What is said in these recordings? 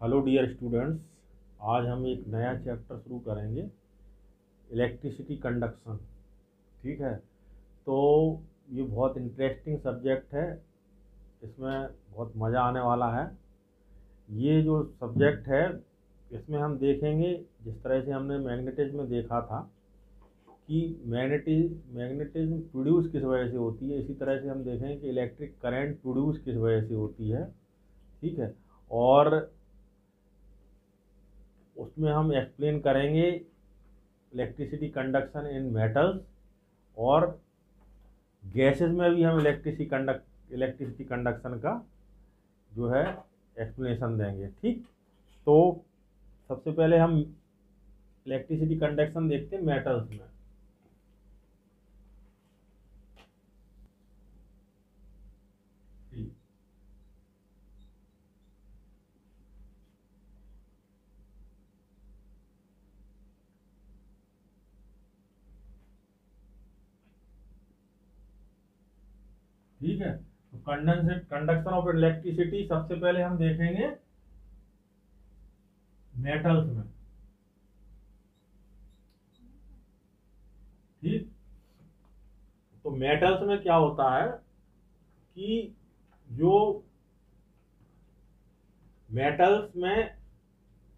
Hello dear students, आज हम एक नया चैप्टर शुरू करेंगे, इलेक्ट्रिसिटी कंडक्शन। ठीक है, तो ये बहुत इंटरेस्टिंग सब्जेक्ट है। इसमें बहुत मज़ा आने वाला है। ये जो सब्जेक्ट है इसमें हम देखेंगे, जिस तरह से हमने मैग्नेटिज्म में देखा था कि मैग्नेटिज्म प्रोड्यूस किस वजह से होती है, इसी तरह से हम देखेंगे कि इलेक्ट्रिक करंट प्रोड्यूस किस वजह से होती है। ठीक है, और उसमें हम एक्सप्लेन करेंगे इलेक्ट्रिसिटी कंडक्शन इन मेटल्स, और गैसेस में भी हम इलेक्ट्रिसिटी कंडक्शन का जो है एक्सप्लेनेशन देंगे। ठीक, तो सबसे पहले हम इलेक्ट्रिसिटी कंडक्शन देखते हैं मेटल्स में। ठीक है, तो कंडक्शन ऑफ इलेक्ट्रिसिटी सबसे पहले हम देखेंगे मेटल्स में। ठीक, तो मेटल्स में क्या होता है कि जो मेटल्स में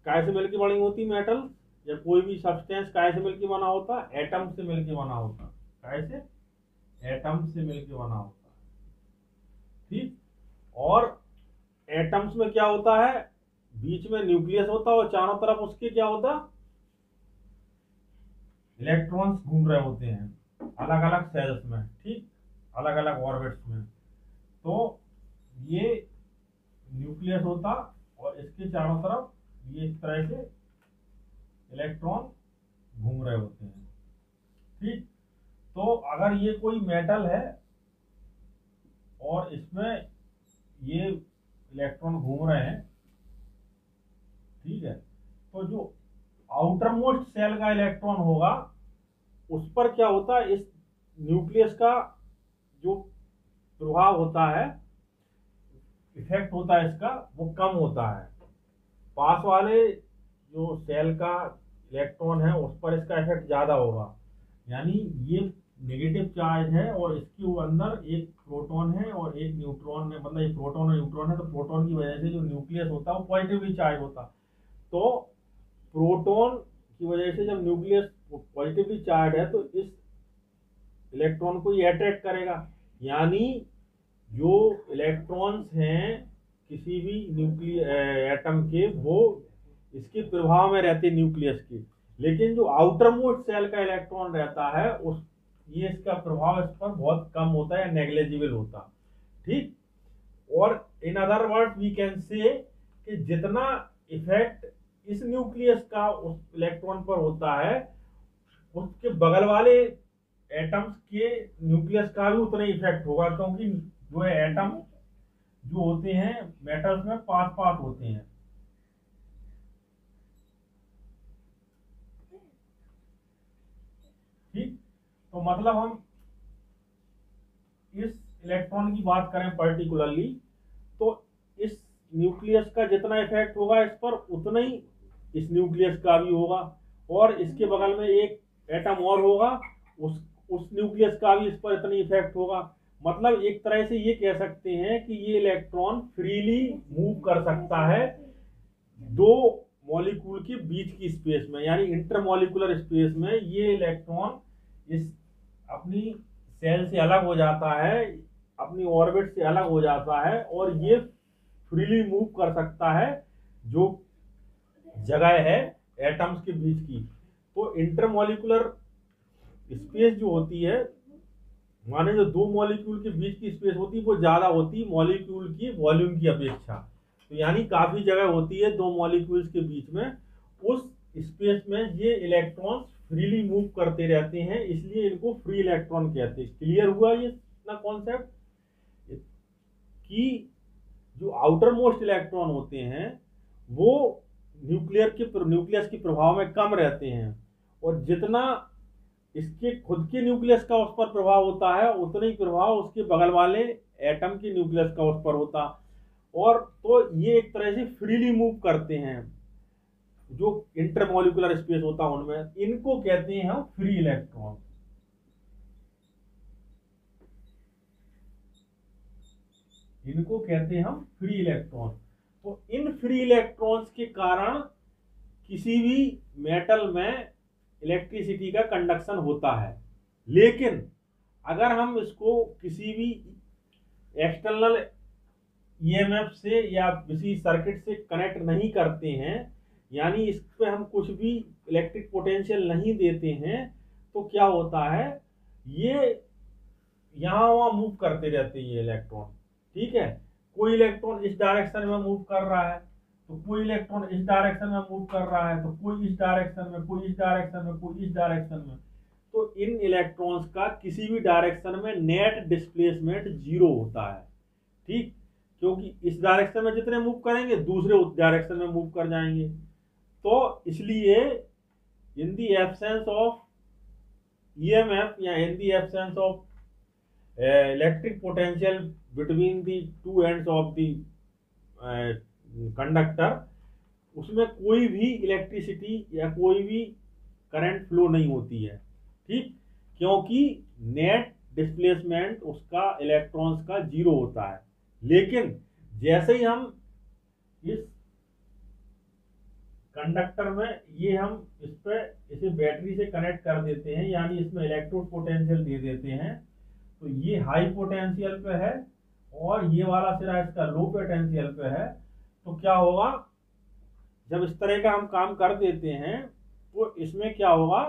काय से मिलकर बनी होती मेटल, या कोई भी सब्सटेंस काय से मिलकर बना होता, एटम से मिलकर बना होता। काय से? एटम से मिलकर बना होता। ठीक, और एटम्स में क्या होता है, बीच में न्यूक्लियस होता है और चारों तरफ उसके क्या होता, इलेक्ट्रॉन्स घूम रहे होते हैं अलग अलग सेल्स में। ठीक, अलग अलग ऑर्बिट्स में। तो ये न्यूक्लियस होता और इसके चारों तरफ ये इस तरह से इलेक्ट्रॉन घूम रहे होते हैं। ठीक, तो अगर ये कोई मेटल है और इसमें ये इलेक्ट्रॉन घूम रहे हैं, ठीक है, तो जो आउटर मोस्ट सेल का इलेक्ट्रॉन होगा उस पर क्या होता है, इस न्यूक्लियस का जो प्रभाव होता है, इफेक्ट होता है इसका, वो कम होता है। पास वाले जो सेल का इलेक्ट्रॉन है उस पर इसका इफेक्ट ज्यादा होगा। यानी ये नेगेटिव चार्ज है और इसके अंदर एक प्रोटॉन है और एक न्यूट्रॉन है, मतलब एक प्रोटॉन और न्यूट्रॉन है। तो प्रोटॉन की वजह से जो न्यूक्लियस होता है वो पॉजिटिवली चार्ज होता। तो प्रोटॉन की वजह से जब न्यूक्लियस पॉजिटिवली चार्ज है तो इस इलेक्ट्रॉन को ये अट्रैक्ट करेगा। यानी जो इलेक्ट्रॉन्स हैं किसी भी एटम के, वो इसके प्रभाव में रहते न्यूक्लियस के। लेकिन जो आउटर मोस्ट सेल का इलेक्ट्रॉन रहता है उस ये इसका प्रभाव इस पर बहुत कम होता है, नेग्लेजिबल होता। ठीक, और in other words we can say कि जितना इफेक्ट इस न्यूक्लियस का उस इलेक्ट्रॉन पर होता है, उसके बगल वाले एटम्स के न्यूक्लियस का भी उतना ही इफेक्ट होगा, क्योंकि जो एटम जो होते हैं मेटल्स में पास पास होते हैं। ठीक, तो मतलब हम इस इलेक्ट्रॉन की बात करें पर्टिकुलरली, तो इस न्यूक्लियस का जितना इफेक्ट होगा इस पर, उतना ही इस न्यूक्लियस का भी होगा। और इसके बगल में एक एटम और होगा, उस न्यूक्लियस का भी इस पर इतना इफेक्ट होगा। मतलब एक तरह से ये कह सकते हैं कि ये इलेक्ट्रॉन फ्रीली मूव कर सकता है दो मॉलिक्यूल के बीच की स्पेस में, यानी इंटरमॉलिक्यूलर स्पेस में। ये इलेक्ट्रॉन इस अपनी सेल से अलग हो जाता है, अपनी ऑर्बिट से अलग हो जाता है, और ये फ्रीली मूव कर सकता है जो जगह है एटम्स के बीच की। तो इंटरमॉलिक्यूलर स्पेस जो होती है, माने जो दो मॉलिक्यूल के बीच की स्पेस होती है वो ज्यादा होती है मॉलिक्यूल की वॉल्यूम की अपेक्षा। तो यानी काफी जगह होती है दो मॉलिक्यूल्स के बीच में, उस स्पेस में ये इलेक्ट्रॉन्स फ्रीली मूव करते रहते हैं, इसलिए इनको फ्री इलेक्ट्रॉन कहते हैं। क्लियर हुआ ये ना कॉन्सेप्ट, कि जो आउटर मोस्ट इलेक्ट्रॉन होते हैं वो न्यूक्लियस के प्रभाव में कम रहते हैं, और जितना इसके खुद के न्यूक्लियस का उस पर प्रभाव होता है उतना ही प्रभाव उसके बगल वाले एटम के न्यूक्लियस का उस पर होता। और तो ये एक तरह से फ्रीली मूव करते हैं, जो इंटरमॉलिक्यूलर स्पेस होता है उनमें, इनको कहते हैं हम फ्री इलेक्ट्रॉन। इनको कहते हैं हम फ्री इलेक्ट्रॉन। तो इन फ्री इलेक्ट्रॉन्स के कारण किसी भी मेटल में इलेक्ट्रिसिटी का कंडक्शन होता है। लेकिन अगर हम इसको किसी भी एक्सटर्नल ईएमएफ से या किसी सर्किट से कनेक्ट नहीं करते हैं, यानी इस पे हम कुछ भी इलेक्ट्रिक पोटेंशियल नहीं देते हैं, तो क्या होता है, ये यहां वहां मूव करते रहते हैं ये इलेक्ट्रॉन। ठीक है, कोई इलेक्ट्रॉन इस डायरेक्शन में मूव कर रहा है, तो कोई इलेक्ट्रॉन इस डायरेक्शन में मूव कर रहा है, तो कोई इस डायरेक्शन में, कोई इस डायरेक्शन में, कोई इस डायरेक्शन में। तो इन इलेक्ट्रॉन्स का किसी भी डायरेक्शन में नेट डिस्प्लेसमेंट 0 होता है। ठीक, क्योंकि इस डायरेक्शन में जितने मूव करेंगे दूसरे उस डायरेक्शन में मूव कर जाएंगे। तो इसलिए in the absence of EMF या in the absence of electric potential between the two ends of the conductor, उसमें कोई भी इलेक्ट्रिसिटी या कोई भी करंट फ्लो नहीं होती है। ठीक, क्योंकि नेट डिस्प्लेसमेंट उसका इलेक्ट्रॉन्स का 0 होता है। लेकिन जैसे ही हम इस कंडक्टर में ये हम इस पे इसे बैटरी से कनेक्ट कर देते हैं, यानी इसमें इलेक्ट्रोड पोटेंशियल दे देते हैं, तो ये हाई पोटेंशियल पे है और ये वाला सिरा इसका लो पोटेंशियल पे है। तो क्या होगा, जब इस तरह का हम काम कर देते हैं तो इसमें क्या होगा,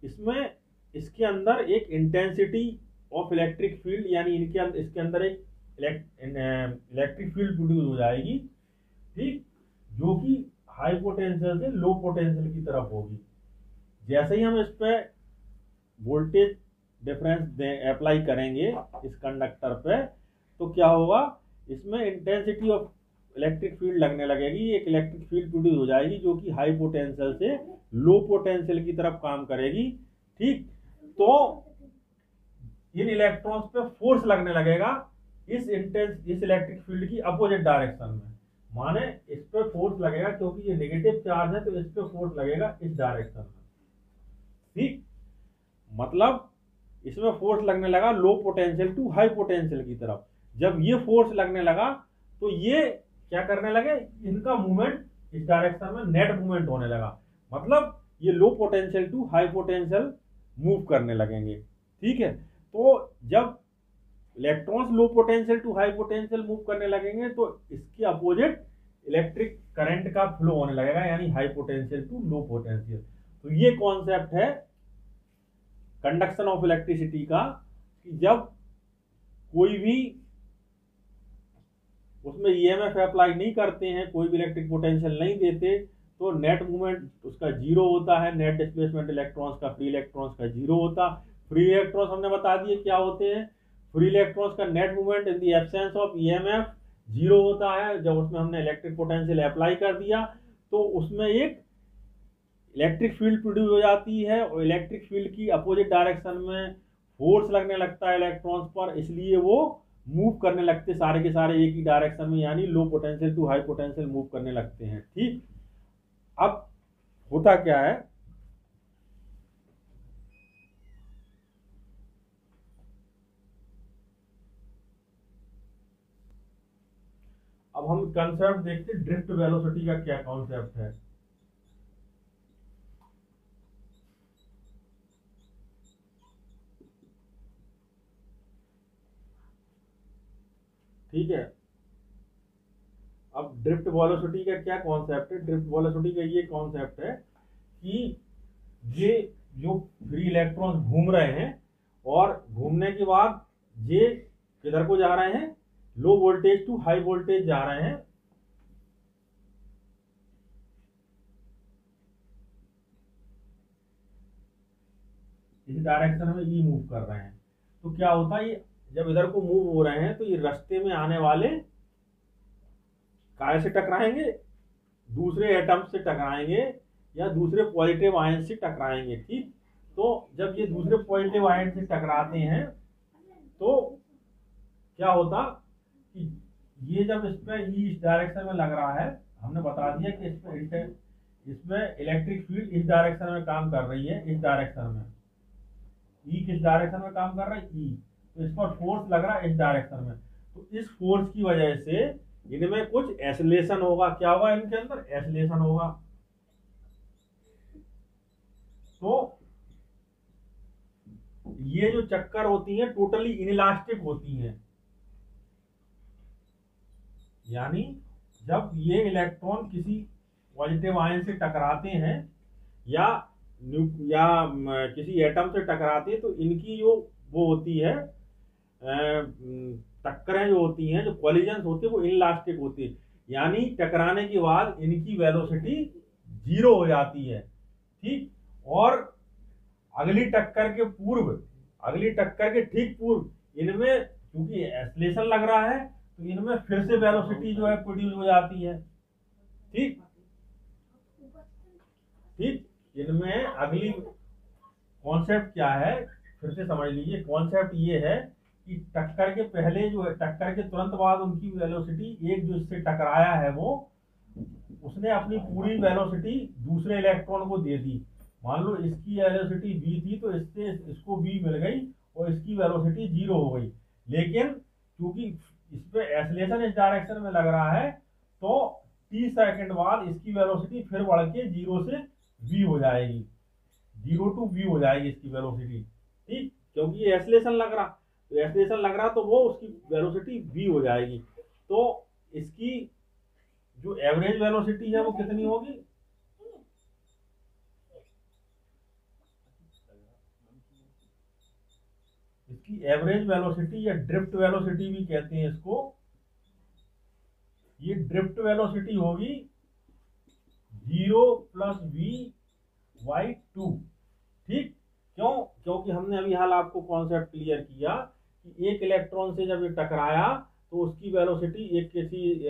इसमें इसके अंदर एक इंटेंसिटी ऑफ इलेक्ट्रिक फील्ड, यानी इसके अंदर एक इलेक्ट्रिक फील्ड प्रोड्यूस हो जाएगी। ठीक, जो कि हाई पोटेंशियल से लो पोटेंशियल की तरफ होगी। जैसे ही हम इस पे वोल्टेज डिफरेंस अप्लाई करेंगे इस कंडक्टर पे, तो क्या होगा, इसमें इंटेंसिटी ऑफ इलेक्ट्रिक फील्ड लगने लगेगी, एक इलेक्ट्रिक फील्ड प्रोड्यूस हो जाएगी जो कि हाई पोटेंशियल से लो पोटेंशियल की तरफ काम करेगी। ठीक, तो इन इलेक्ट्रॉन्स पे फोर्स लगने लगेगा इस इलेक्ट्रिक फील्ड की अपोजिट डायरेक्शन में। माने इस पे फोर्स लगेगा क्योंकि ये नेगेटिव चार्ज है, तो इस पे फोर्स लगेगा इस डायरेक्शन में। ठीक, मतलब इसमें फोर्स लगने लगा low potential to high potential की तरफ। जब ये फोर्स लगने लगा तो ये क्या करने लगे, इनका मूवमेंट इस डायरेक्शन में नेट मूवमेंट होने लगा, मतलब ये low potential to high potential move करने लगेंगे। ठीक है, तो जब electrons low potential to high potential move करने लगेंगे तो इसके अपोजिट इलेक्ट्रिक करंट का फ्लो होने लगेगा, यानी high potential to low potential. तो ये कॉन्सेप्ट है कंडक्शन ऑफ इलेक्ट्रिसिटी का, कि जब कोई भी उसमें ईएमएफ अप्लाई नहीं करते हैं, कोई भी इलेक्ट्रिक पोटेंशियल नहीं देते, तो नेट मूवमेंट उसका 0 होता है, नेट डिस्प्लेसमेंट इलेक्ट्रॉन्स का, फ्री इलेक्ट्रॉन्स का 0 होता। फ्री इलेक्ट्रॉन्स हमने बता दिए क्या होते हैं। फ्री इलेक्ट्रॉन्स का net movement in the absence of EMF 0 होता है। जब उसमें हमने इलेक्ट्रिक पोटेंशियल अप्लाई कर दिया तो उसमें एक इलेक्ट्रिक फील्ड प्रोड्यूस हो जाती है, और इलेक्ट्रिक फील्ड की अपोजिट डायरेक्शन में फोर्स लगने लगता है इलेक्ट्रॉन्स पर, इसलिए वो मूव करने लगते सारे के सारे एक ही डायरेक्शन में, यानी low potential to high potential move करने लगते हैं। ठीक, अब होता क्या है, अब हम कंसेप्ट देखते हैं ड्रिफ्ट वेलोसिटी का क्या कॉन्सेप्ट है। ठीक है, अब ड्रिफ्ट वेलोसिटी का क्या कॉन्सेप्ट है। ड्रिफ्ट वेलोसिटी का ये कॉन्सेप्ट है कि ये जो फ्री इलेक्ट्रॉन्स घूम रहे हैं और घूमने के बाद ये किधर को जा रहे हैं, low voltage to high voltage जा रहे हैं। इस डायरेक्शन में ये मूव कर रहे हैं, तो क्या होता है, ये जब इधर को मूव हो रहे हैं तो ये रास्ते में आने वाले काय से टकराएंगे, दूसरे एटम से टकराएंगे या दूसरे पॉजिटिव आयन से टकराएंगे। ठीक, तो जब ये दूसरे पॉजिटिव आयन से टकराते हैं तो क्या होता कि ये जब इस पे ई इस डायरेक्शन में लग रहा है, हमने बता दिया कि इसमें इलेक्ट्रिक फील्ड इस डायरेक्शन में काम कर रही है, इस डायरेक्शन में। ई किस डायरेक्शन में काम कर रहा है? ई। तो इस पर फोर्स लग रहा है इस डायरेक्शन में। तो इस फोर्स की वजह से इनमें कुछ एसिलेशन होगा। क्या होगा? इनके अंदर एसिलेशन होगा। तो ये जो चक्कर होती हैं टोटली इनइलास्टिक होती हैं, यानी जब ये इलेक्ट्रॉन किसी पॉजिटिव आयन से टकराते हैं या किसी एटम से टकराते हैं, तो इनकी जो वो होती है टक्करें जो होती हैं, जो कॉलिजन्स होती है, वो इनइलास्टिक होती है। यानी टकराने के बाद इनकी वेलोसिटी 0 हो जाती है। ठीक। और अगली टक्कर के ठीक पूर्व इनमें क्योंकि एस्लेशन लग रहा है, तो इनमें फिर से वेलोसिटी जो है प्रोड्यूस हो जाती है। ठीक। इनमें अगली कॉन्सेप्ट क्या है, फिर से समझ लीजिए। कॉन्सेप्ट ये है कि टक्कर के पहले जो है, टक्कर के तुरंत बाद उनकी वेलोसिटी, एक जो इससे टकराया है वो, उसने अपनी पूरी वेलोसिटी दूसरे इलेक्ट्रॉन को दे दी। मान लो इसकी वेलोसिटी v थी, तो इससे इसको v मिल गई और इसकी वेलोसिटी 0 हो गई। लेकिन क्योंकि इस पे एसिलेशन इस डायरेक्शन में लग रहा है, तो t सेकंड बाद इसकी वेलोसिटी फिर बढ़ के 0 से v हो जाएगी, 0 to v हो जाएगी इसकी वेलोसिटी। ठीक। क्योंकि ये एसिलेशन लग रहा, तो वो उसकी वेलोसिटी v हो जाएगी। तो इसकी जो एवरेज वेलोसिटी है वो कितनी होगी? इसकी एवरेज वेलोसिटी या ड्रिफ्ट वेलोसिटी भी कहते हैं इसको। ये ड्रिफ्ट वेलोसिटी होगी 0 + v/2। ठीक। क्यों? क्योंकि हमने अभी हाल आपको कॉन्सेप्ट क्लियर किया कि एक इलेक्ट्रॉन से जब ये टकराया, तो उसकी वेलोसिटी, एक किसी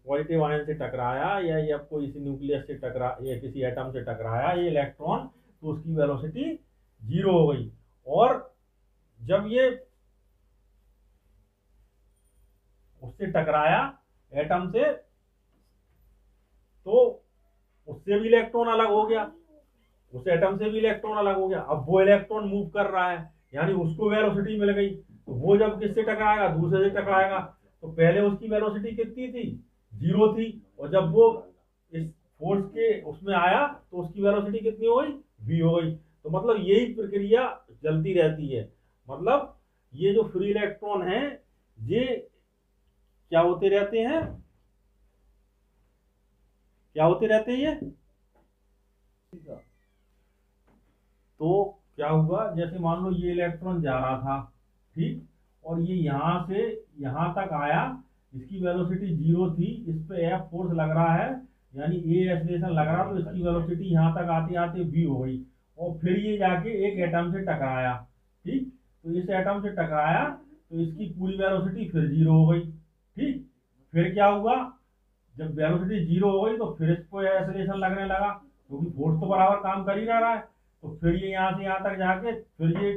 पॉजिटिव आयन से टकराया या कोई न्यूक्लियस से टकरा या किसी एटम से टकराया ये इलेक्ट्रॉन, तो उसकी वेलोसिटी 0 हो गई। और जब ये उससे टकराया एटम से, तो उससे भी इलेक्ट्रॉन अलग हो गया, उस एटम से भी इलेक्ट्रॉन अलग हो गया। अब वो इलेक्ट्रॉन मूव कर रहा है, यानी उसको वेलोसिटी मिल गई। तो वो जब किससे टकराएगा? दूसरे से टकराएगा। तो पहले उसकी वेलोसिटी कितनी थी? 0 थी। और जब वो इस फोर्स के उसमें आया, तो उसकी वेलोसिटी कितनी हो गई? v हो गई। तो मतलब यही प्रक्रिया चलती रहती है। मतलब ये जो फ्री इलेक्ट्रॉन है, ये क्या होते रहते हैं? ये तो क्या हुआ, जैसे मान लो ये इलेक्ट्रॉन जा रहा था, ठीक, और ये यहां से यहां तक आया, इसकी वेलोसिटी 0 थी, इस पे F फोर्स लग रहा है, यानी ए एक्सीलरेशन लग रहा, तो इसकी वेलोसिटी यहां तक आते आते v हो गई। और फिर ये जाके एक एटम से टकराया, ठीक, तो इस एटम से टकराया, तो इसकी पूरी वेलोसिटी फिर 0 हो गई। ठीक। फिर क्या हुआ, जब वेलोसिटी 0 हो गई, तो फिर इसको एक्सीलरेशन लगने लगा, क्योंकि फोर्स तो बराबर काम कर ही रहा है। तो फिर ये यहाँ से यहाँ तक जाके फिर ये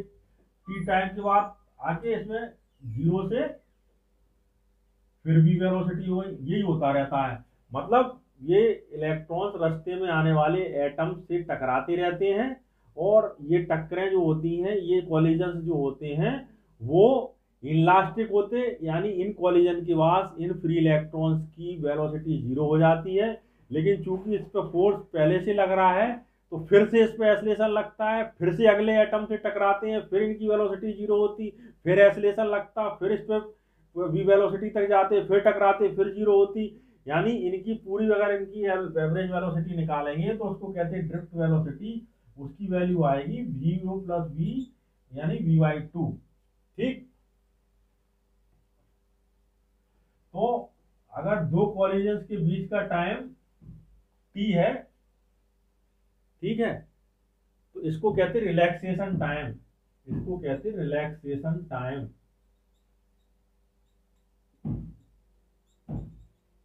टी टाइम के बाद आके इसमें 0 से फिर भी वेलोसिटी हो गई। यही होता रहता है। मतलब ये इलेक्ट्रॉन्स रास्ते में आने वाले एटम से टकराते रहते हैं, और ये टक्करें जो होती हैं, ये कॉलिजन्स जो होते हैं, वो इनलास्टिक होते, यानी इन कॉलिजन के बाद इन फ्री इलेक्ट्रॉन्स की वेलोसिटी 0 हो जाती है। लेकिन चूंकि इस पर फोर्स पहले से लग रहा है, तो फिर से इस पर एक्सीलरेशन लगता है, फिर से अगले एटम से टकराते हैं, फिर इनकी वेलोसिटी 0 होती, फिर एक्सीलरेशन लगता, फिर इस पर वी वेलोसिटी तक जाते, फिर टकराते, फिर 0 होती। यानी इनकी पूरी, अगर इनकी एवरेज वेलोसिटी निकालेंगे तो उसको कहते हैं ड्रिफ्ट वेलोसिटी। उसकी वैल्यू आएगी v0 + v, यानी v/2। ठीक। तो अगर दो कॉलिजन्स के बीच का टाइम t है, ठीक है, तो इसको कहते हैं रिलैक्सेशन टाइम।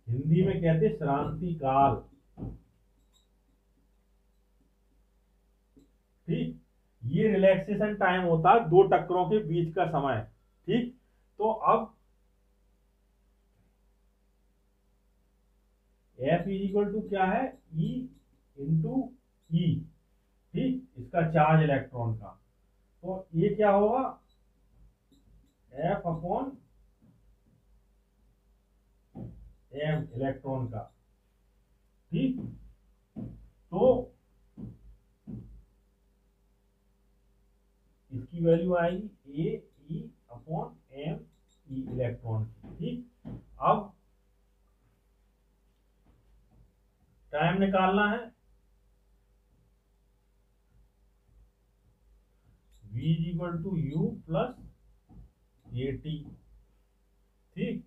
हिंदी में कहते हैं श्रांति काल। ठीक। ये रिलैक्सेशन टाइम होता है दो टक्करों के बीच का समय। ठीक। तो अब एफ इज इक्वल टू क्या है, ई इंटू ई, ठीक, इसका चार्ज इलेक्ट्रॉन का। तो ये क्या होगा, एफ अपॉन एम इलेक्ट्रॉन का, ठीक। तो इसकी वैल्यू आएगी a e upon m e electron की, ठीक। अब टाइम निकालना है, v is equal to u plus a t, ठीक।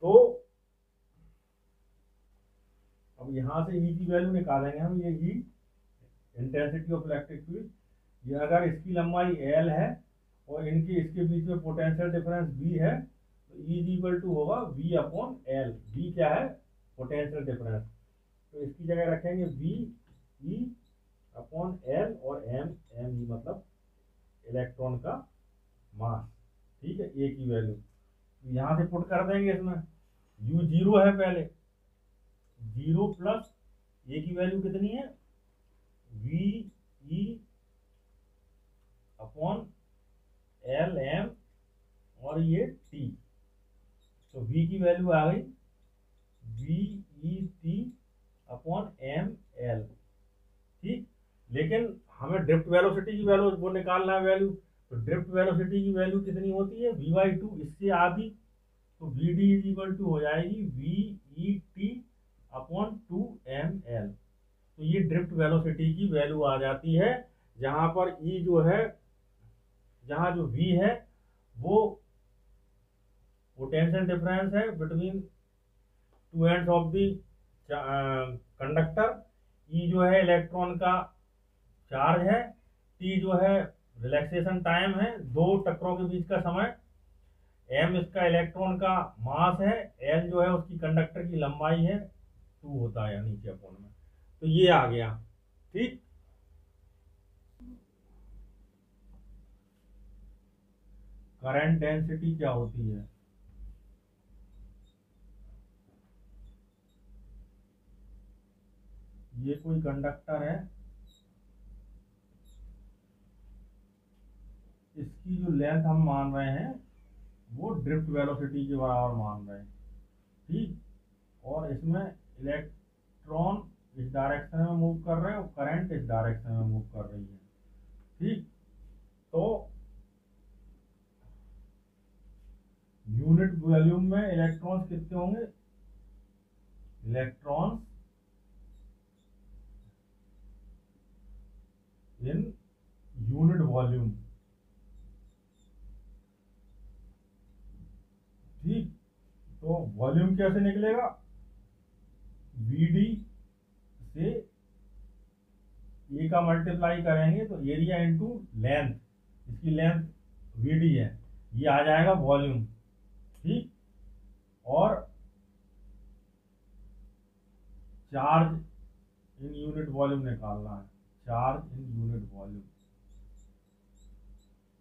तो अब यहां से ई की वैल्यू निकालेंगे हम, ये ई इंटेंसिटी ऑफ इलेक्ट्रिक फील्ड, ये अगर इसकी लंबाई एल है और इसके बीच में पोटेंशियल डिफरेंस बी है, तो ई इज इक्वल टू होगा वी अपॉन एल। वी क्या है, पोटेंशियल डिफरेंस, तो इसकी जगह रखेंगे वी ई अपॉन एल और एम, एम ई मतलब इलेक्ट्रॉन का मास, ठीक है, ए की वैल्यू। तो यहां से पुट कर देंगे इसमें, यू जीरो है पहले, जीरो प्लस ए की वैल्यू कितनी है, V E upon L M और ये टी, तो v की वैल्यू आ गई V E T upon M L, ठीक। लेकिन हमें ड्रिफ्ट वेलोसिटी की वैल्यू वो निकालना है वैल्यू, तो ड्रिफ्ट वेलोसिटी की वैल्यू कितनी होती है, v/2, इससे आधी, तो V D is equal to हो जाएगी V E T upon 2ml। तो ये ड्रिफ्ट वेलोसिटी की वैल्यू आ जाती है, जहां पर ई जो है, जहां जो v है वो पोटेंशियल डिफरेंस है between two ends of the conductor, e जो है इलेक्ट्रॉन का चार्ज है, टी जो है रिलैक्सेशन टाइम है, दो टक्करों के बीच का समय, एम इसका इलेक्ट्रॉन का मास है, एल जो है उसकी कंडक्टर की लंबाई है, 2 होता है नीचे अपोन में। तो ये आ गया, ठीक। करंट डेंसिटी क्या होती है, ये कोई कंडक्टर है, इसकी जो लेंथ हम मान रहे हैं वो ड्रिफ्ट वेलोसिटी के बराबर मान रहे हैं, ठीक। और इसमें इलेक्ट्रॉन इस डायरेक्शन में मूव कर रहे हैं और करंट इस डायरेक्शन में मूव कर रही है, ठीक। तो यूनिट वॉल्यूम में इलेक्ट्रॉन्स कितने होंगे, इलेक्ट्रॉन्स इन यूनिट वॉल्यूम, ठीक। तो वॉल्यूम कैसे निकलेगा, वीडी से ए का मल्टीप्लाई करेंगे तो एरिया इंटू लेंथ, इसकी लेंथ वीडी है, ये आ जाएगा वॉल्यूम, ठीक। और चार्ज इन यूनिट वॉल्यूम निकालना है, चार्ज इन यूनिट वॉल्यूम,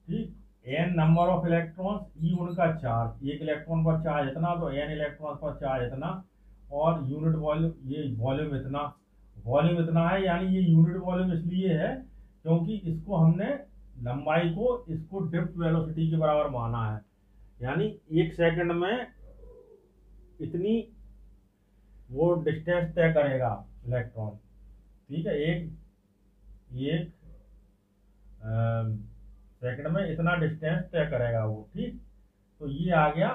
ठीक। एन नंबर ऑफ इलेक्ट्रॉन्स, ई उनका चार्ज, एक इलेक्ट्रॉन पर चार्ज इतना, तो एन इलेक्ट्रॉन पर चार्ज इतना, और यूनिट वॉल्यूम, ये वॉल्यूम इतना, वॉल्यूम इतना है, यानी ये यूनिट वॉल्यूम इसलिए है क्योंकि इसको हमने लंबाई को इसको ड्रिफ्ट वेलोसिटी के बराबर माना है, यानी 1 सेकंड में इतनी वो डिस्टेंस तय करेगा इलेक्ट्रॉन, ठीक है, एक सेकंड में इतना डिस्टेंस तय करेगा वो, ठीक। तो ये आ गया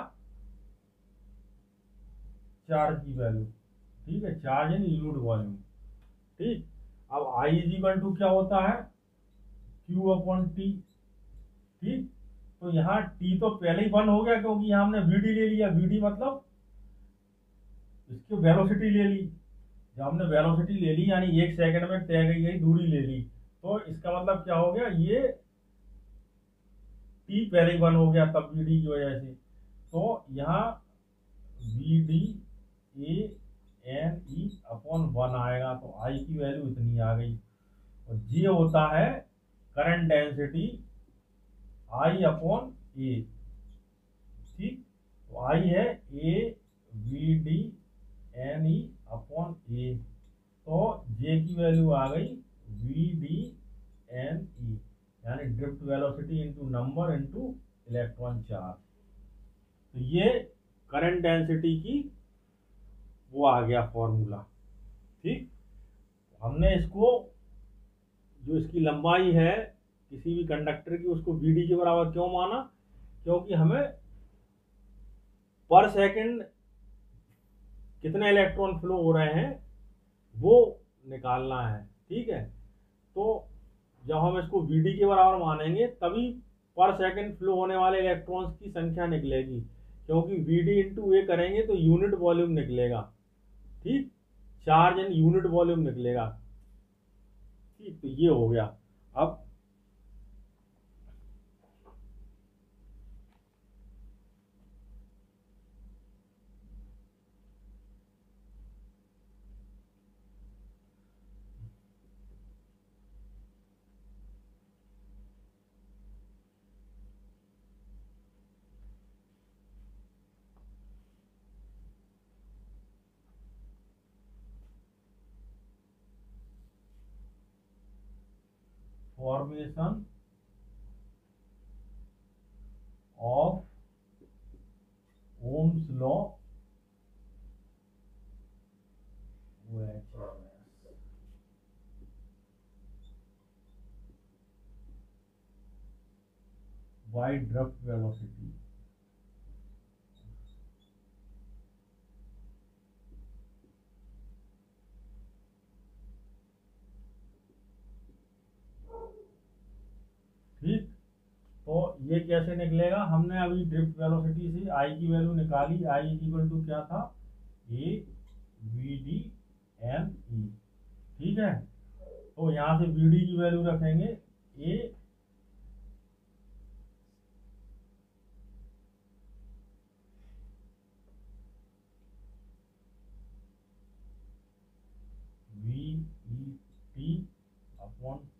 चार्ज की वैल्यू, ठीक है, चार्ज इन यूनिट वॉल्यूम, ठीक। अब आई इज इक्वल टू क्या होता है, क्यू अपॉन टी, ठीक। तो यहाँ टी तो पहले ही 1 हो गया क्योंकि यहाँ हमने वीडी ले लिया, वीडी मतलब इसकी वेलोसिटी ले ली, जब हमने वेलोसिटी ले ली यानी 1 सेकंड में तय की गई दूरी ले ली, तो इसका मतलब क्या हो गया, ये टी पहले ही 1 हो गया तब वीडी की वजह से, तो यहाँ VD A N E upon 1 आएगा, तो आई की वैल्यू इतनी आ गई, और जे होता है करंट डेंसिटी आई अपॉन ए, ठीक। तो आई है ए वी डी वैल्यू आ गई VDNE, यानी drift velocity into number into electron charge. तो ये करंट डेंसिटी की वो आ गया फॉर्मूला। ठीक, हमने इसको, जो इसकी लंबाई है किसी भी कंडक्टर की, उसको VD के बराबर क्यों माना? क्योंकि हमें पर सेकंड कितने इलेक्ट्रॉन फ्लो हो रहे हैं वो निकालना है। ठीक है, तो जब हम इसको VD के बराबर मानेंगे तभी पर सेकंड फ्लो होने वाले इलेक्ट्रॉन्स की संख्या निकलेगी, क्योंकि VD इंटू ए करेंगे तो यूनिट वॉल्यूम निकलेगा। ठीक, चार्ज इन यूनिट वॉल्यूम निकलेगा। ठीक, तो ये हो गया। अब formation of Ohm's law by drift velocity. ठीक, तो ये कैसे निकलेगा? हमने अभी ड्रिफ्ट वेलोसिटी से आई की वैल्यू निकाली। आई इज इक्वल टू क्या था? AVDNE। ठीक है, तो यहाँ से VD की वैल्यू रखेंगे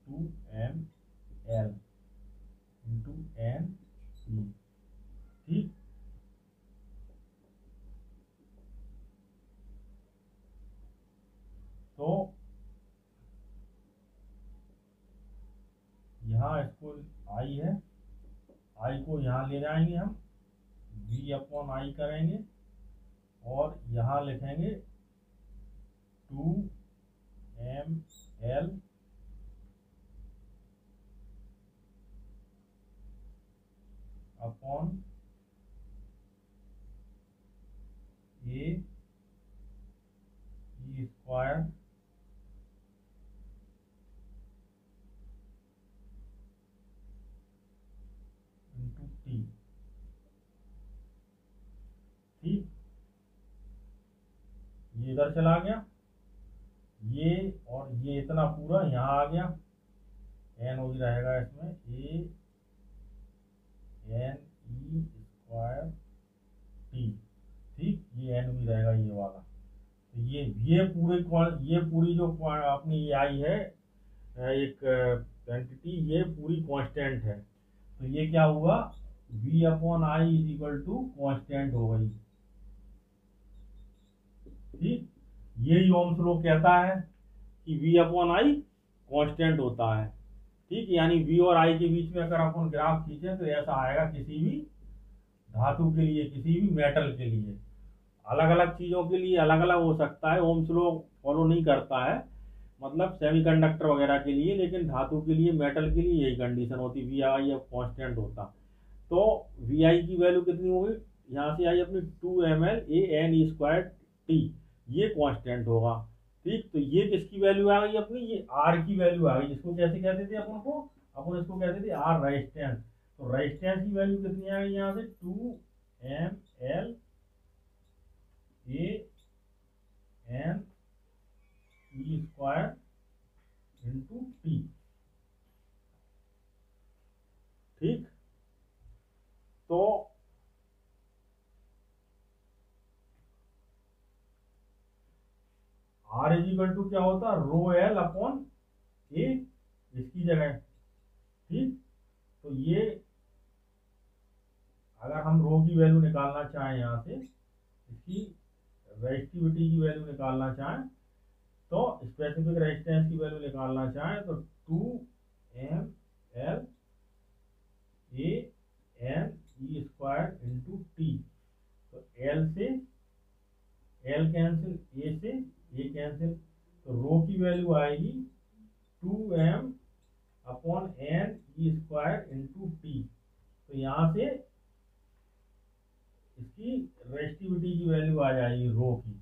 AVET/2mL इंटू NE। ठीक, तो यहाँ इसको आई है, आई को यहाँ ले जाएंगे हम, V/I करेंगे और यहाँ लिखेंगे 2mL upon A E square into T। ठीक, ये इधर चला गया, ये और ये इतना पूरा यहाँ आ गया, एन हो रहेगा इसमें ANE स्क्वायर T। ठीक, ये एन भी रहेगा ये वाला। तो ये पूरी जो अपनी ये आई है एक क्वांटिटी, ये पूरी कांस्टेंट है। तो ये क्या हुआ? V/I is equal to constant हो गई। ठीक, यही ओम्स लॉ कहता है कि V/I कांस्टेंट होता है। ठीक, यानी V और I के बीच में अगर अपन ग्राफ खींचे तो ऐसा आएगा किसी भी धातु के लिए, किसी भी मेटल के लिए। अलग अलग चीजों के लिए अलग अलग हो सकता है, ओम्स लॉ फॉलो नहीं करता है, मतलब सेमीकंडक्टर वगैरह के लिए, लेकिन धातु के लिए, मेटल के लिए यही कंडीशन होती, VI अब कांस्टेंट होता। तो VI की वैल्यू कितनी होगी? यहाँ से आई अपनी 2mL ANE स्क्वायर T, ये कांस्टेंट होगा। ठीक, तो ये किसकी वैल्यू आ गई अपनी? ये R की वैल्यू आ गई, जिसको कैसे कहते थे अपन इसको कहते थे R रेजिस्टेंस। तो रेजिस्टेंस की वैल्यू कितनी आ गई यहाँ से? 2mL ANE square into T। ठीक, तो R इज इक्वल टू क्या होता? ρL अपॉन A इसकी जगह। ठीक, तो ये अगर हम रो की वैल्यू निकालना चाहें, यहाँ से इसकी रेजिस्टिविटी की वैल्यू निकालना चाहें, तो स्पेसिफिक रेजिस्टेंस की वैल्यू निकालना चाहें तो 2ml ANE² इंटू टी। तो L से L कैंसिल, A से A कैंसिल, तो रो की वैल्यू आएगी 2m/n/E² इंटू टी। तो यहाँ से इसकी रेजिस्टिविटी की वैल्यू आ जाएगी रो की।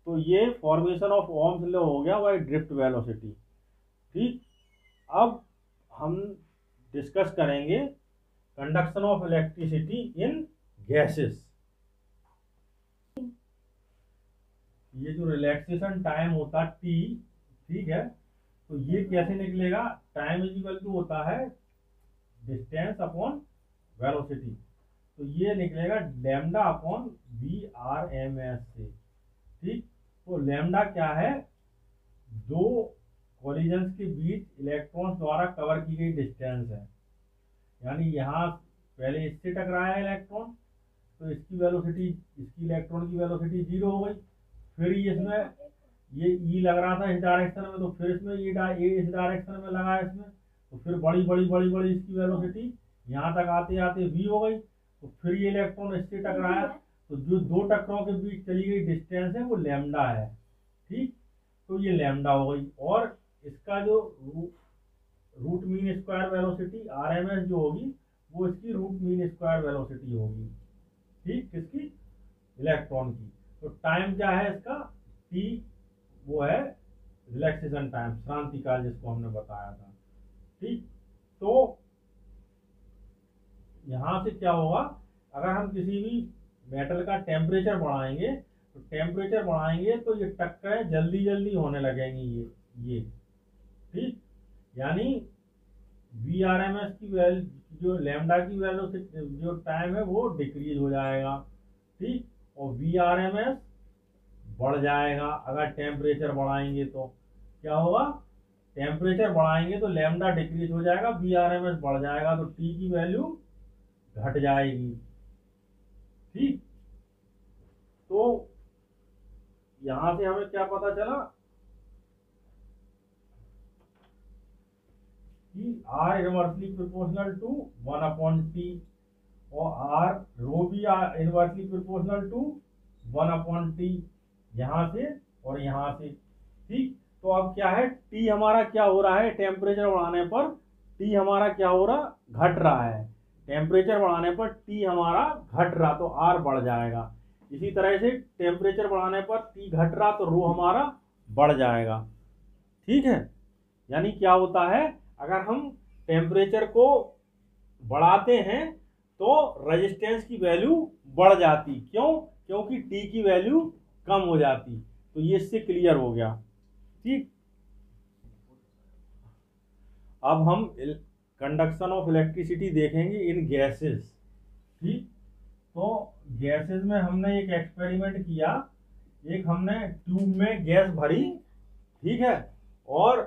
तो ये फॉर्मेशन ऑफ ओम्स लॉ हो गया बाय ड्रिफ्ट वेलोसिटी। ठीक, अब हम डिस्कस करेंगे conduction of electricity in gases. ये जो रिलैक्सेशन टाइम होता टी, ठीक है, तो ये कैसे निकलेगा? टाइम इज इक्वल टू होता है डिस्टेंस अपॉन वेलोसिटी। तो ये निकलेगा लैम्डा अपॉन VRMS से। ठीक, तो लैम्डा क्या है? दो कोलिजन्स के बीच इलेक्ट्रॉन्स द्वारा कवर की गई डिस्टेंस है। यानी यहाँ पहले इससे टकराया इलेक्ट्रॉन, तो इसकी वेलोसिटी, इसकी इलेक्ट्रॉन की वेलोसिटी 0 हो गई। फिर इसमें ये ई लग रहा था इस डायरेक्शन में, तो फिर इसमें ये इस डायरेक्शन में लगा है इसमें, तो फिर बड़ी बड़ी बड़ी बड़ी इसकी वेलोसिटी यहाँ तक आते आते v हो गई। तो फिर ये इलेक्ट्रॉन इससे टकराया, तो जो दो टकराओं के बीच चली गई डिस्टेंस है वो लैम्डा है। ठीक, तो ये लैम्डा हो गई। और इसका जो root mean square velocity RMS जो होगी वो इसकी रूट मीन स्क्वायर वेलोसिटी होगी। ठीक, किसकी? इलेक्ट्रॉन की। तो टाइम क्या है इसका? t, वो है रिलैक्सेशन टाइम, शांति काल जिसको हमने बताया था। ठीक, तो यहां से क्या होगा? अगर हम किसी भी मेटल का टेम्परेचर बढ़ाएंगे, तो टेम्परेचर बढ़ाएंगे तो ये टक्करें जल्दी जल्दी होने लगेंगी ये। ठीक, यानी VRMS की वैल्यू, जो लैम्डा की वैल्यू से जो टाइम है वो डिक्रीज हो जाएगा। ठीक, और VRMS बढ़ जाएगा अगर टेम्परेचर बढ़ाएंगे। तो क्या होगा? टेम्परेचर बढ़ाएंगे तो लैम्डा डिक्रीज हो जाएगा, VRMS बढ़ जाएगा, तो टी की वैल्यू घट जाएगी। ठीक, तो यहां से हमें क्या पता चला कि R inversely proportional to 1/T और R रो भी इनवर्सली प्रोपोर्शनल टू 1/T, यहां से और यहां से। ठीक, तो अब क्या है? T हमारा क्या हो रहा है? टेम्परेचर बढ़ाने पर T हमारा क्या हो रहा? घट रहा है। टेम्परेचर बढ़ाने पर T हमारा घट रहा, तो R बढ़ जाएगा। इसी तरह से टेम्परेचर बढ़ाने पर T घट रहा तो रो हमारा बढ़ जाएगा। ठीक है, यानी क्या होता है? अगर हम टेम्परेचर को बढ़ाते हैं तो रेजिस्टेंस की वैल्यू बढ़ जाती। क्यों? क्योंकि T की वैल्यू कम हो जाती। तो ये इससे क्लियर हो गया। ठीक, अब हम कंडक्शन ऑफ इलेक्ट्रिसिटी देखेंगे इन गैसेस। ठीक, तो गैसेस में हमने एक एक्सपेरिमेंट किया। एक हमने ट्यूब में गैस भरी, ठीक है, और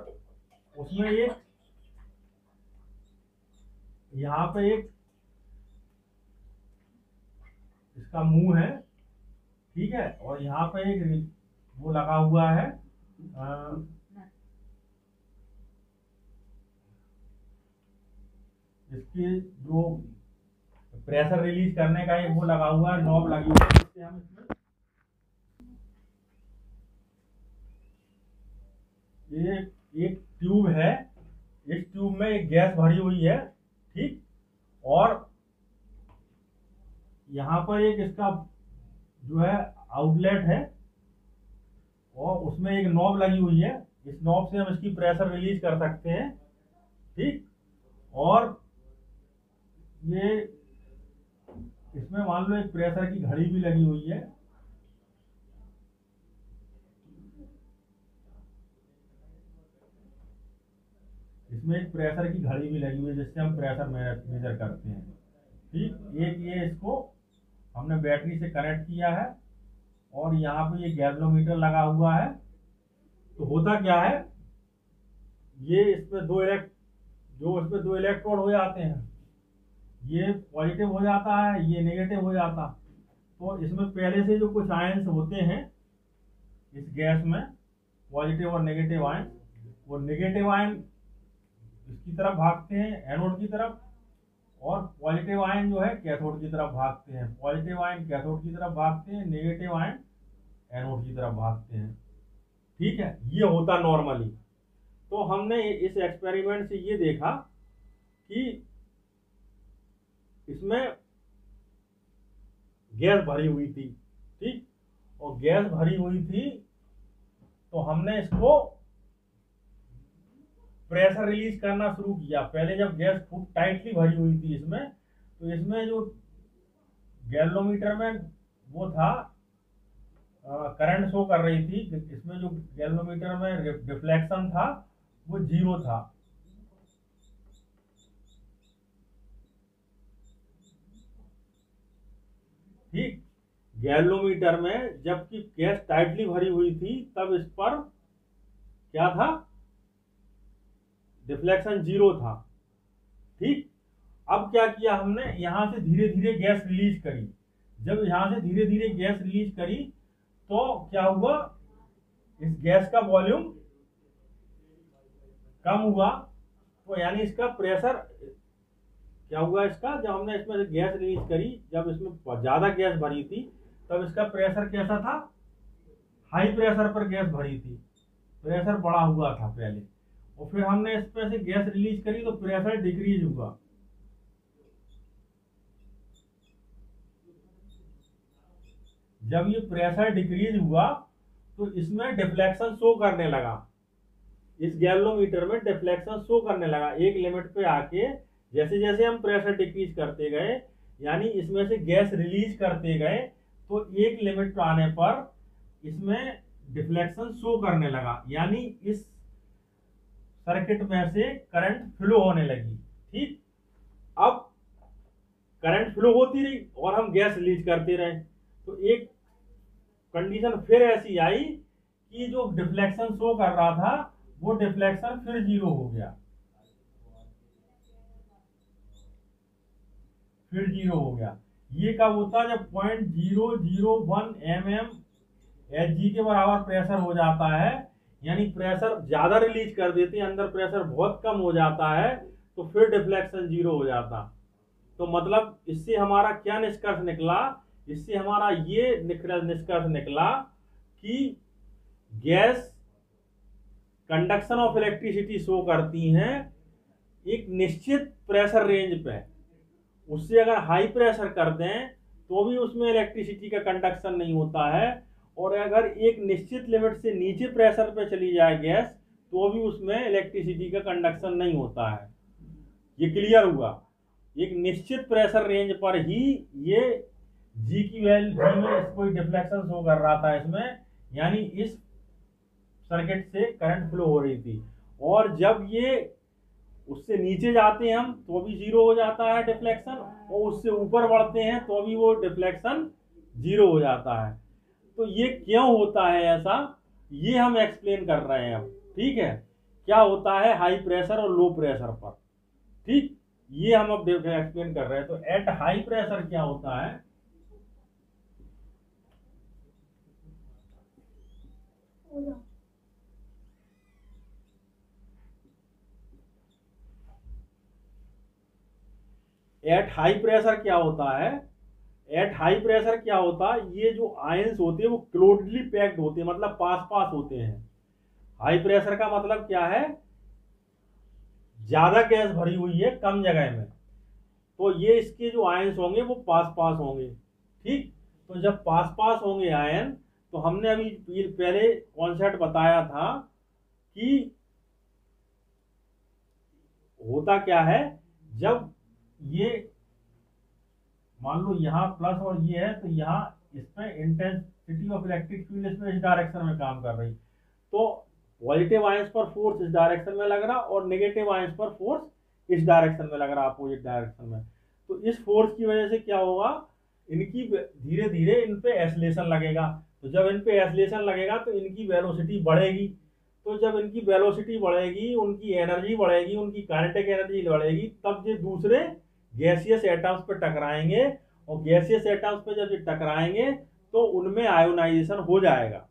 उसमें एक यहाँ पे एक इसका मुंह है, ठीक है, और यहाँ पे एक वो लगा हुआ है, इसके जो प्रेशर रिलीज करने का एक वो लगा हुआ है, नॉब लगी हुई है, जिससे हम इसमें ये एक ट्यूब है, इस ट्यूब में एक गैस भरी हुई है। ठीक, और यहाँ पर एक इसका जो है आउटलेट है और उसमें एक नॉब लगी हुई है। इस नॉब से हम इसकी प्रेशर रिलीज कर सकते हैं। ठीक, और ये इसमें मान लो एक प्रेशर की घड़ी भी लगी हुई है। इसमें एक प्रेशर की घड़ी भी लगी हुई है जिससे हम प्रेशर मेजर करते हैं। ठीक, एक ये इसको हमने बैटरी से कनेक्ट किया है और यहाँ पे ये गैल्वेनोमीटर लगा हुआ है। तो होता क्या है? ये इसमें दो इलेक्ट्रोड हो जाते हैं, ये पॉजिटिव हो जाता है, ये नेगेटिव हो जाता। तो इसमें पहले से जो कुछ आयंस होते हैं इस गैस में, पॉजिटिव और नेगेटिव आयन, वो नेगेटिव आयन इसकी तरफ भागते हैं एनोड की तरफ, और पॉजिटिव आयन जो है कैथोड की तरफ भागते हैं। पॉजिटिव आयन कैथोड की तरफ भागते हैं, नेगेटिव आयन एनोड की तरफ भागते हैं। ठीक है, ये होता नॉर्मली। तो हमने इस एक्सपेरिमेंट से ये देखा कि इसमें गैस भरी हुई थी, ठीक, और गैस भरी हुई थी तो हमने इसको प्रेशर रिलीज करना शुरू किया। पहले जब गैस खूब टाइटली भरी हुई थी इसमें, तो इसमें जो गैल्वेनोमीटर में वो था, करंट शो कर रही थी, इसमें जो गैल्वेनोमीटर में डिफ्लेक्शन था वो 0 था। ठीक, गैल्वेनोमीटर में जबकि गैस टाइटली भरी हुई थी तब इस पर क्या था, डिफ्लेक्शन 0 था। ठीक, अब क्या किया हमने, यहां से धीरे धीरे गैस रिलीज करी। जब यहां से धीरे धीरे गैस रिलीज करी तो क्या हुआ, इस गैस का वॉल्यूम कम हुआ, तो यानी इसका प्रेशर क्या हुआ, इसका जब हमने इसमें से गैस रिलीज करी, जब इसमें ज्यादा गैस भरी थी तब इसका प्रेशर कैसा था, हाई प्रेशर पर गैस भरी थी, प्रेशर बढ़ा हुआ था पहले, और फिर हमने इसमें से गैस रिलीज करी तो प्रेशर डिक्रीज हुआ। जब ये प्रेशर डिक्रीज हुआ तो इसमें डिफ्लेक्शन शो करने लगा, इस गैल्वेनोमीटर में डिफ्लेक्शन शो करने लगा एक लिमिट पे आके। जैसे जैसे हम प्रेशर डिक्रीज करते गए, यानी इसमें से गैस रिलीज करते गए, तो एक लिमिट पे आने पर इसमें डिफ्लेक्शन शो करने लगा, यानी इस सर्किट में से करंट फ्लो होने लगी। ठीक, अब करंट फ्लो होती रही और हम गैस रिलीज करते रहे, तो एक कंडीशन फिर ऐसी आई कि जो डिफ्लेक्शन शो कर रहा था वो डिफ्लेक्शन फिर 0 हो गया, फिर 0 हो गया। ये कब होता है, जब 0.001 mm Hg के बराबर प्रेशर हो जाता है, यानी प्रेशर ज्यादा रिलीज कर देते हैं, अंदर प्रेशर बहुत कम हो जाता है, तो फिर डिफ्लेक्शन 0 हो जाता। तो मतलब इससे हमारा क्या निष्कर्ष निकला, इससे हमारा ये निष्कर्ष निकला कि gas conduction of electricity show करती हैं एक निश्चित प्रेशर रेंज पे, उससे अगर हाई प्रेशर कर दें तो भी उसमें इलेक्ट्रिसिटी का कंडक्शन नहीं होता है, और अगर एक निश्चित लिमिट से नीचे प्रेशर पे चली जाए गैस तो भी उसमें इलेक्ट्रिसिटी का कंडक्शन नहीं होता है। ये क्लियर हुआ, एक निश्चित प्रेशर रेंज पर ही ये जी की वैल्यू, जी में कोई डिफ्लेक्शन शो कर रहा था इसमें, यानी इस सर्किट से करंट फ्लो हो रही थी, और जब ये उससे नीचे जाते हैं हम तो भी 0 हो जाता है डिफ्लेक्शन, और उससे ऊपर बढ़ते हैं तो भी वो डिफ्लेक्शन 0 हो जाता है। तो ये क्यों होता है ऐसा, ये हम एक्सप्लेन कर रहे हैं अब। ठीक है, क्या होता है हाई प्रेशर और लो प्रेशर पर, ठीक, ये हम अब एक्सप्लेन कर रहे हैं। तो एट हाई प्रेशर क्या होता है, एट हाई प्रेशर क्या होता है, एट हाई प्रेशर क्या होता है, ये जो आयंस होते हैं वो क्लोजली पैक्ड होते हैं, मतलब पास पास होते हैं। हाई प्रेशर का मतलब क्या है, ज्यादा गैस भरी हुई है कम जगह में, तो ये इसके जो आयंस होंगे वो पास पास होंगे। ठीक, तो जब पास पास होंगे आयन, तो हमने अभी पहले कॉन्सेप्ट बताया था कि होता क्या है, जब ये मान लो यहाँ प्लस और ये है, तो यहाँ इसमें इंटेंसिटी ऑफ इलेक्ट्रिक फील्ड इसमें इस डायरेक्शन में काम कर रही, तो पॉजिटिव आयंस पर फोर्स इस डायरेक्शन में लग रहा और नेगेटिव आयंस पर फोर्स इस डायरेक्शन में लग रहा, अपोजिट डायरेक्शन में। तो इस फोर्स की वजह से क्या होगा, इनकी धीरे धीरे इन पे एसलेशन लगेगा, तो जब इन पे एसलेशन लगेगा तो इनकी वेलोसिटी बढ़ेगी, तो जब इनकी वेलोसिटी बढ़ेगी, उनकी एनर्जी बढ़ेगी, उनकी काइनेटिक एनर्जी बढ़ेगी, तब ये दूसरे गैसियस एटम्स पे टकराएंगे, और गैसियस एटम्स पे जब ये टकराएंगे तो उनमें आयोनाइजेशन हो जाएगा।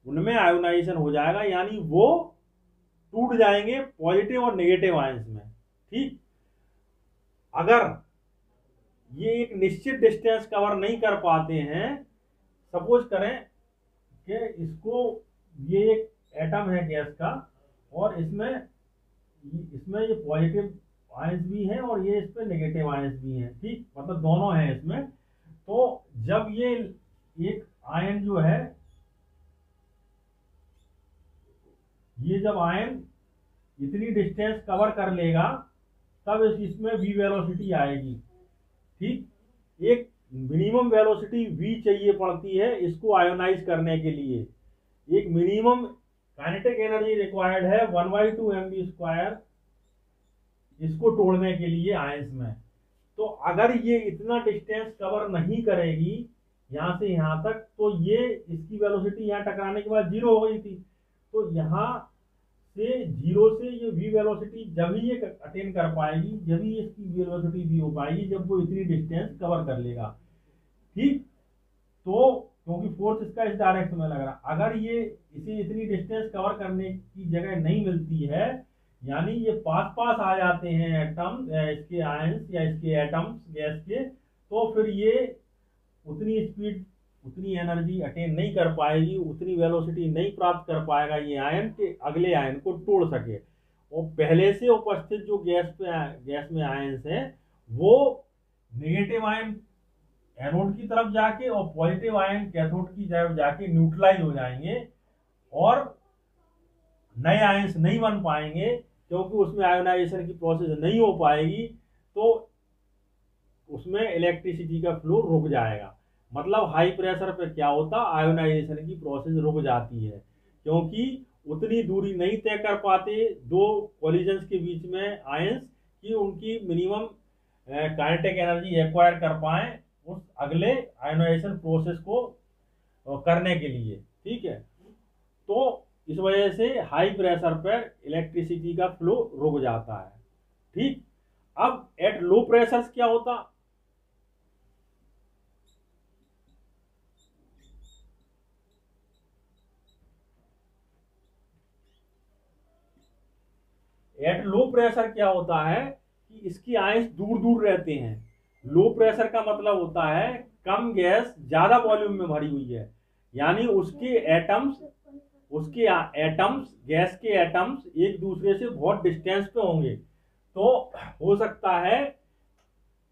उनमें आयोनाइजेशन हो जाएगा, यानी वो टूट जाएंगे पॉजिटिव और नेगेटिव आयंस में। ठीक, अगर ये एक निश्चित डिस्टेंस कवर नहीं कर पाते हैं, सपोज करें कि इसको, ये एक एटम है गैस का, और इसमें ये पॉजिटिव आयंस भी हैं और ये इसमें नेगेटिव आयंस भी हैं। ठीक, मतलब दोनों हैं इसमें। तो जब ये एक आयन जो है, ये जब आयन इतनी डिस्टेंस कवर कर लेगा तब इसमें v वेलोसिटी आएगी। ठीक, एक मिनिमम वेलोसिटी v चाहिए पड़ती है इसको आयोनाइज करने के लिए। एक मिनिमम काइनेटिक एनर्जी रिक्वायर्ड है 1/2 mv², इसको तोड़ने के लिए आयंस में। तो अगर ये इतना डिस्टेंस कवर नहीं करेगी यहां से यहां तक, तो ये इसकी वेलोसिटी यहां टकराने के बाद 0 हो गई थी। तो यहां से 0 से ये v वेलोसिटी जब ही ये अटेन कर पाएगी, जब ही इसकी वेलोसिटी v हो पाएगी जब वो इतनी डिस्टेंस कवर कर लेगा। ठीक, तो क्योंकि फोर्स इसका इस डायरेक्शन में लग रहा, अगर ये इसे इतनी डिस्टेंस कवर करने की जगह नहीं मिलती है, यानी ये पास पास आ जाते हैं एटम, इसके आयंस या इसके एटम्स गैस के, तो फिर ये उतनी स्पीड, उतनी एनर्जी अटेन नहीं कर पाएगी, उतनी वेलोसिटी नहीं प्राप्त कर पाएगा ये आयन के अगले आयन को तोड़ सके। और पहले से उपस्थित जो गैस में आयंस है वो नेगेटिव आयन एनोड की तरफ जाके और पॉजिटिव आयन कैथोड की तरफ जाके न्यूट्रलाइज हो जाएंगे और नए आयंस नहीं बन पाएंगे, क्योंकि उसमें आयोनाइजेशन की प्रोसेस नहीं हो पाएगी, तो उसमें इलेक्ट्रिसिटी का फ्लो रुक जाएगा। मतलब हाई प्रेशर पे क्या होता, आयोनाइजेशन की प्रोसेस रुक जाती है, क्योंकि उतनी दूरी नहीं तय कर पाते दो कोलिजन्स के बीच में आयंस कि उनकी मिनिमम काइनेटिक एनर्जी एक्वायर कर पाए उस अगले आयोनाइजेशन प्रोसेस को करने के लिए। ठीक है, तो इस वजह से हाई प्रेशर पर इलेक्ट्रिसिटी का फ्लो रुक जाता है। ठीक, अब एट लो प्रेशर क्या होता, एट लो प्रेशर क्या होता है कि इसकी आयंस दूर दूर रहते हैं। लो प्रेशर का मतलब होता है कम गैस ज्यादा वॉल्यूम में भरी हुई है, यानी उसके एटम्स गैस के एटम्स एक दूसरे से बहुत डिस्टेंस पे होंगे। तो हो सकता है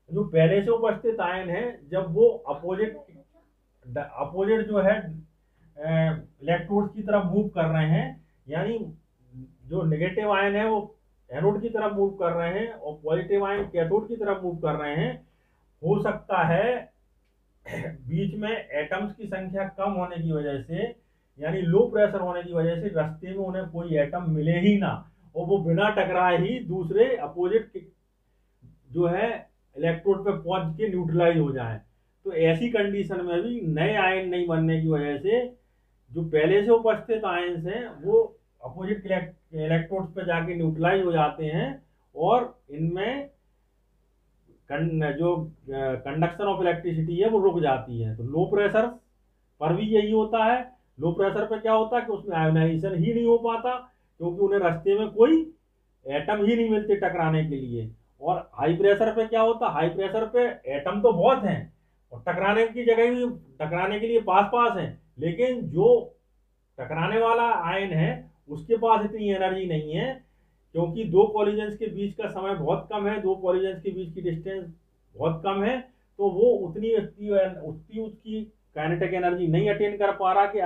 जो पहले से उपस्थित आयन है, जब वो अपोजिट जो है इलेक्ट्रोड की तरफ मूव कर रहे हैं, यानी जो नेगेटिव आयन है वो एनोड की तरफ मूव कर रहे हैं और पॉजिटिव आयन कैथोड की तरफ मूव कर रहे हैं, हो सकता है बीच में एटम्स की संख्या कम होने की वजह से, यानी लो प्रेशर होने की वजह से रास्ते में उन्हें कोई एटम मिले ही ना और वो बिना टकराए ही दूसरे अपोजिट जो है इलेक्ट्रोड पे पहुंच के न्यूट्रलाइज हो जाए। तो ऐसी कंडीशन में भी नए आयन नहीं बनने की वजह से जो पहले से उपस्थित आयंस हैं वो अपोजिट इलेक्ट्रोड पे जाके न्यूट्रलाइज हो जाते हैं और इनमें जो कंडक्शन ऑफ इलेक्ट्रिसिटी है वो रुक जाती है। तो लो प्रेशर पर भी यही होता है। लो प्रेशर पे क्या होता है कि उसमें आयोनाइजेशन ही नहीं हो पाता, क्योंकि उन्हें रास्ते में कोई एटम ही नहीं मिलते टकराने के लिए। और हाई प्रेशर पे क्या होता है, हाई प्रेशर पे एटम तो बहुत हैं और टकराने की जगह भी टकराने के लिए पास पास हैं, लेकिन जो टकराने वाला आयन है उसके पास इतनी एनर्जी नहीं है, क्योंकि दो कॉलिजन्स के बीच का समय बहुत कम है, दो कॉलिजन्स के बीच की डिस्टेंस बहुत कम है, तो वो उतनी उसकी काइनेटिक एनर्जी नहीं अटेन कर पा रहा कि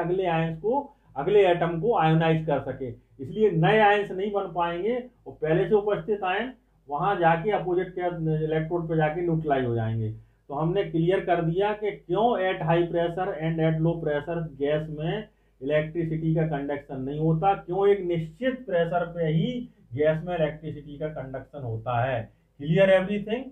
अगले एटम को आयोनाइज कर सके। इसलिए नए आयंस नहीं बन पाएंगे और पहले से उपस्थित आयन वहां जाके अपोजिट के इलेक्ट्रोड पे जाके न्यूट्रलाइज हो जाएंगे। तो हमने क्लियर कर दिया कि क्यों at high pressure and at low pressure gas में इलेक्ट्रिसिटी का कंडक्शन नहीं होता, क्यों एक निश्चित प्रेशर पे ही गैस में इलेक्ट्रिसिटी का कंडक्शन होता है। Clear everything.